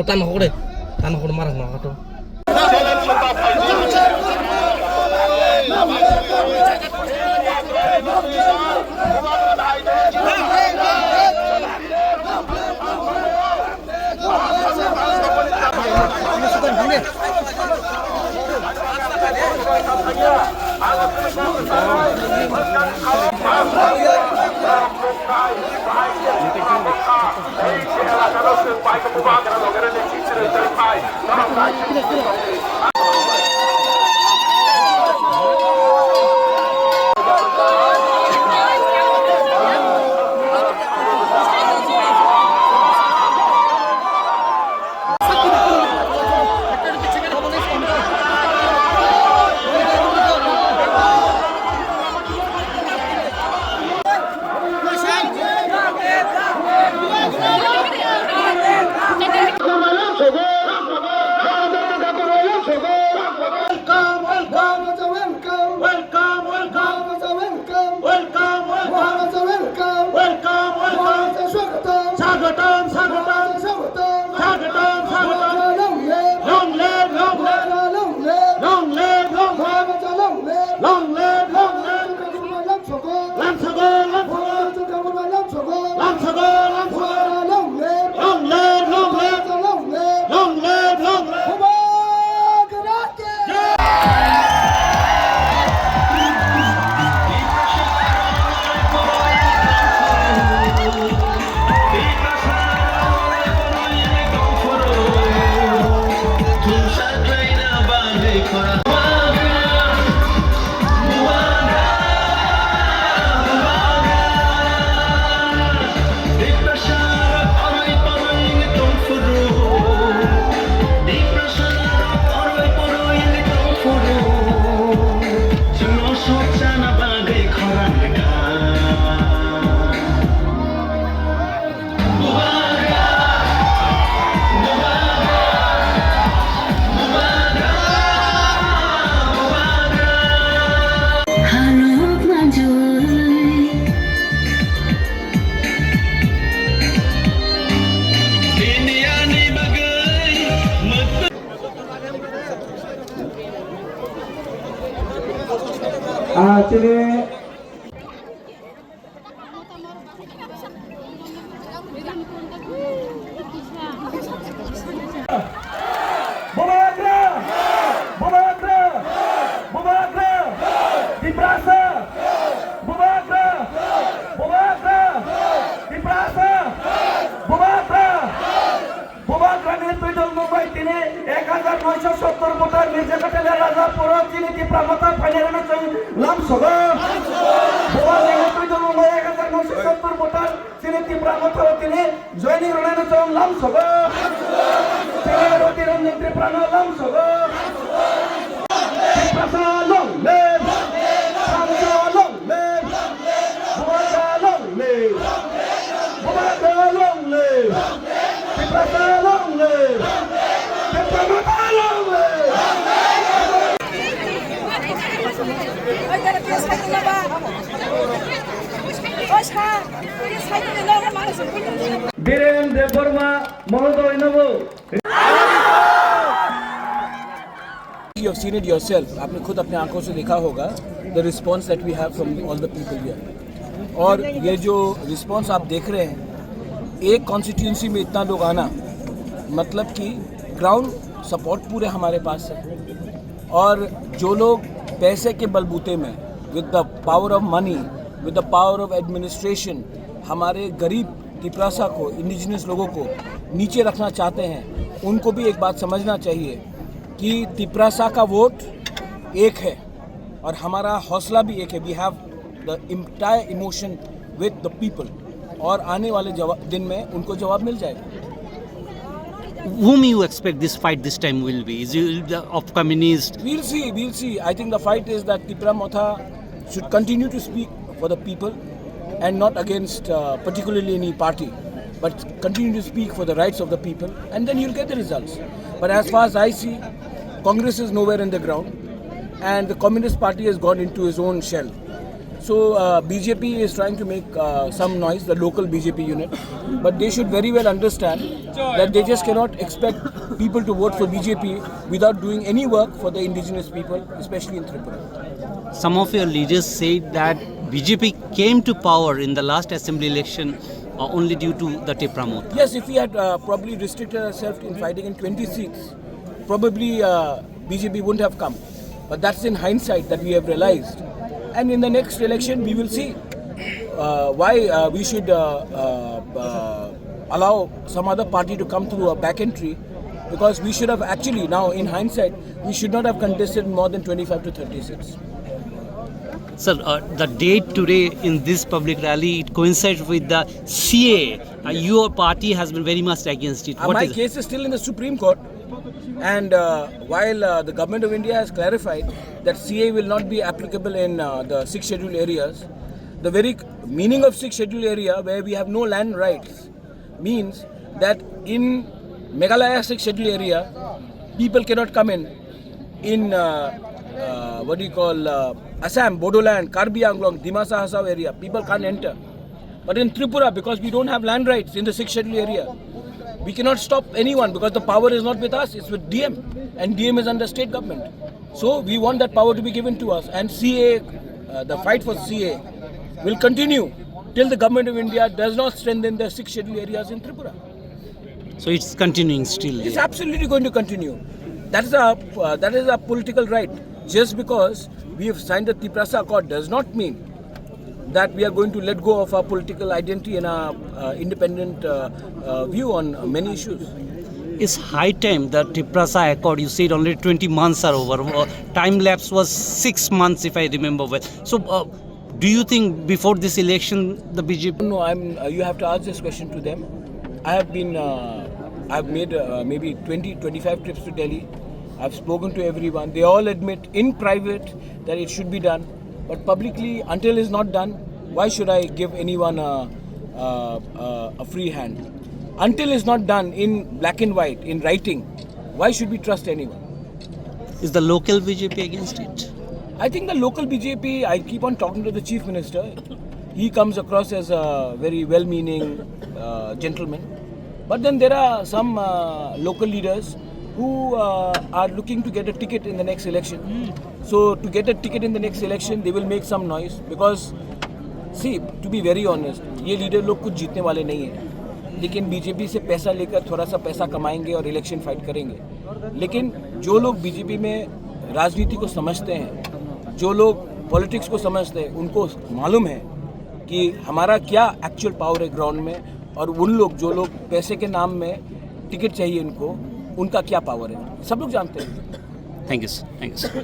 ko marang na to. Sini joining Rolando Chong Lam Sogo, Roti Ranjit Prano Lam Sogo, Prasa Long Live, Samsa Long Live, Bumaka Long Live, Bumaka Long Live, Prasa Long Live, Pramata Long Live. Biren Debbarma महोदय नवो You have seen it yourself. आपने खुद अपने आंखों से देखा होगा the response that we have from all the people here. और ये जो response आप देख रहे हैं, एक constituency में इतना लोग आना, मतलब कि ground support पूरे हमारे पास है. और जो लोग पैसे के बलबूते में with the power of money, with the power of administration, हमारे गरीब तिपरासा को, इंडिजिनस लोगों को नीचे रखना चाहते हैं, उनको भी एक बात समझना चाहिए कि तिपरासा का वोट एक है और हमारा हौसला भी एक है. We have the entire emotion with the people और आने वाले दिन में उनको जवाब मिल जाएगा. Whom you expect this fight this time will be? Is it of communist? We'll see. I think the fight is that Tipra Motha should continue to speak for the people and not against particularly any party, but continue to speak for the rights of the people, and then you'll get the results. But as far as I see, Congress is nowhere in the ground, and the Communist Party has gone into his own shell. So BJP is trying to make some noise, the local BJP unit, but they should very well understand that they just cannot expect people to vote for BJP without doing any work for the indigenous people, especially in Tripura. Some of your leaders said that BJP came to power in the last assembly election only due to the Tepramot. Yes, if we had probably restricted ourselves in fighting in 20 seats, probably BJP wouldn't have come. But that's in hindsight that we have realized. And in the next election, we will see why we should allow some other party to come through a back entry, because we should have actually, now in hindsight, we should not have contested more than 25 to 30 seats. Sir, the date today in this public rally, it coincides with the CA. Your party has been very much against it. What My is it? case is still in the Supreme Court, and while the Government of India has clarified that CA will not be applicable in the 6 scheduled areas, the very meaning of 6 scheduled area, where we have no land rights, means that in Meghalaya 6 scheduled area, people cannot come in Assam, Bodoland, Karbi Anglong, Dimasa Hasao area, people can't enter. But in Tripura, because we don't have land rights in the 6 scheduled area, we cannot stop anyone, because the power is not with us, it's with DM, and DM is under state government. So we want that power to be given to us, and CA, the fight for CA will continue till the Government of India does not strengthen the 6 scheduled areas in Tripura. So it's continuing still. It's absolutely going to continue. That is a political right. Just because we have signed the Tiprasa Accord does not mean that we are going to let go of our political identity and our independent view on many issues. It's high time that Tiprasa Accord, you said only 20 months are over. Time lapse was 6 months, if I remember well. So do you think before this election the BJP... No, you have to ask this question to them. I've made maybe 20-25 trips to Delhi. I've spoken to everyone. They all admit in private that it should be done. But publicly, until it's not done, why should I give anyone a free hand? Until it's not done in black and white, in writing, why should we trust anyone? Is the local BJP against it? I think the local BJP, I keep on talking to the Chief Minister. He comes across as a very well-meaning gentleman. But then there are some local leaders who are looking to get a ticket in the next election. So to get a ticket in the next election, they will make some noise, because see, to be very honest, ये leader लोग कुछ जीतने वाले नहीं हैं, लेकिन BJP से पैसा लेकर थोड़ा सा पैसा कमाएंगे और इलेक्शन फाइट करेंगे. लेकिन जो लोग बीजेपी में राजनीति को समझते हैं, जो लोग पॉलिटिक्स को समझते हैं, उनको मालूम है कि हमारा क्या एक्चुअल पावर है ग्राउंड में, और उन लोग जो लोग पैसे के नाम में टिकट चाहिए उनको, उनका क्या पावर है, सब लोग जानते हैं. Thank you, sir. Thank you, sir.